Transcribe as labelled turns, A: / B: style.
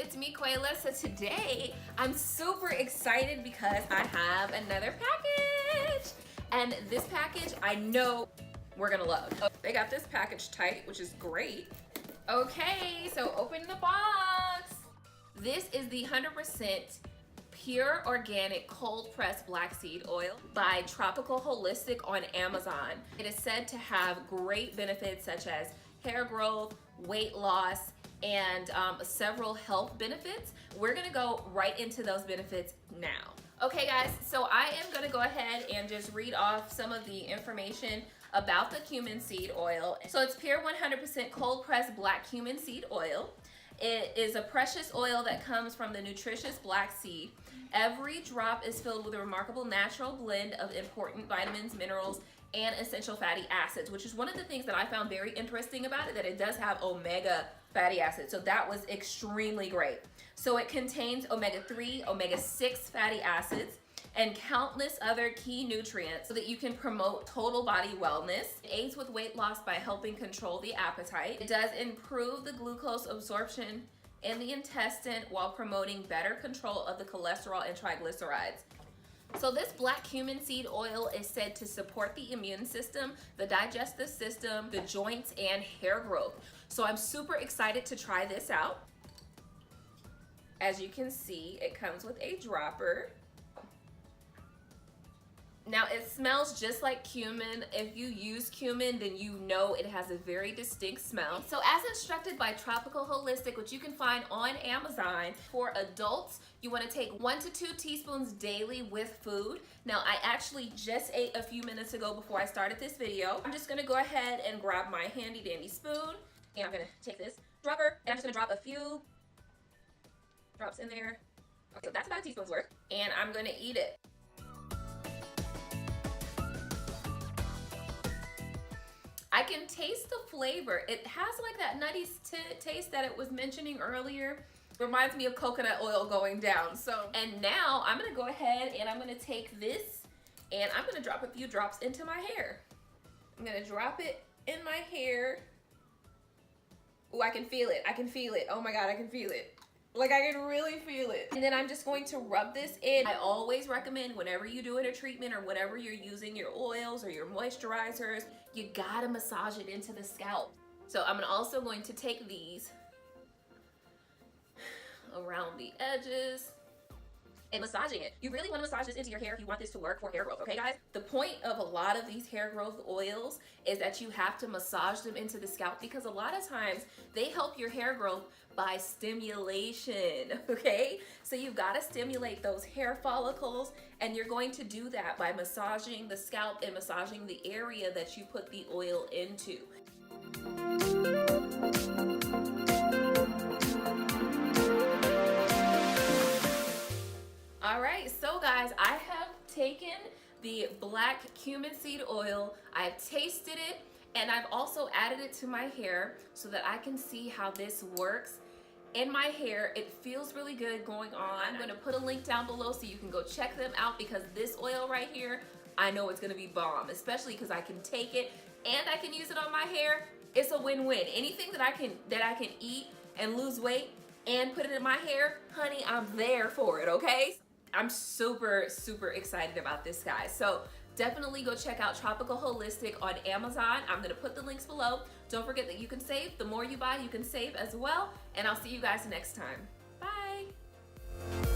A: it's me, Quayla. So today I'm super excited because I have another package. And this package I know we're gonna love. Oh, they got this package tight, which is great. Okay, so open the box. This is the 100% pure organic cold pressed black seed oil by Tropical Holistic on Amazon. It is said to have great benefits such as hair growth, weight loss, and several health benefits. We're gonna go right into those benefits now. Okay guys, so I am gonna go ahead and just read off some of the information about the cumin seed oil. So it's pure 100% cold pressed black cumin seed oil. It is a precious oil that comes from the nutritious black seed. Every drop is filled with a remarkable natural blend of important vitamins, minerals, and essential fatty acids, which is one of the things that I found very interesting about it, that it does have omega fatty acids. So that was extremely great. So it contains omega-3, omega-6 fatty acids, and countless other key nutrients so that you can promote total body wellness. It aids with weight loss by helping control the appetite. It does improve the glucose absorption in the intestine while promoting better control of the cholesterol and triglycerides. So this black cumin seed oil is said to support the immune system, the digestive system, the joints, and hair growth. So I'm super excited to try this out. As you can see, it comes with a dropper. Now it smells just like cumin. If you use cumin, then you know it has a very distinct smell. So as instructed by Tropical Holistic, which you can find on Amazon, for adults, you want to take 1 to 2 teaspoons daily with food. Now I actually just ate a few minutes ago before I started this video. I'm just gonna go ahead and grab my handy dandy spoon, and I'm gonna take this dropper, and I'm just gonna drop a few drops in there. Okay, so that's about a teaspoon's worth, and I'm gonna eat it. I can taste the flavor. It has like that nutty taste that it was mentioning earlier. Reminds me of coconut oil going down. So, and now I'm gonna go ahead and I'm gonna take this and I'm gonna drop a few drops into my hair. I'm gonna drop it in my hair. Oh, I can feel it. I can feel it. Oh my God, I can feel it. Like I can really feel it. And then I'm just going to rub this in. I always recommend whenever you do a treatment or whatever you're using, your oils or your moisturizers, you gotta massage it into the scalp. So I'm also going to take these around the edges and massaging it. You really want to massage this into your hair if you want this to work for hair growth, okay guys? The point of a lot of these hair growth oils is that you have to massage them into the scalp because a lot of times they help your hair growth by stimulation, okay? So you've got to stimulate those hair follicles, and you're going to do that by massaging the scalp and massaging the area that you put the oil into. All right, so guys, I have taken the black cumin seed oil, I've tasted it, and I've also added it to my hair so that I can see how this works in my hair. It feels really good going on. I'm gonna put a link down below so you can go check them out because this oil right here, I know it's gonna be bomb, especially because I can take it and I can use it on my hair. It's a win-win. Anything that I can eat and lose weight and put it in my hair, honey, I'm there for it, okay? I'm super, super excited about this, guys. So definitely go check out Tropical Holistic on Amazon. I'm gonna put the links below. Don't forget that you can save. The more you buy, you can save as well. And I'll see you guys next time. Bye.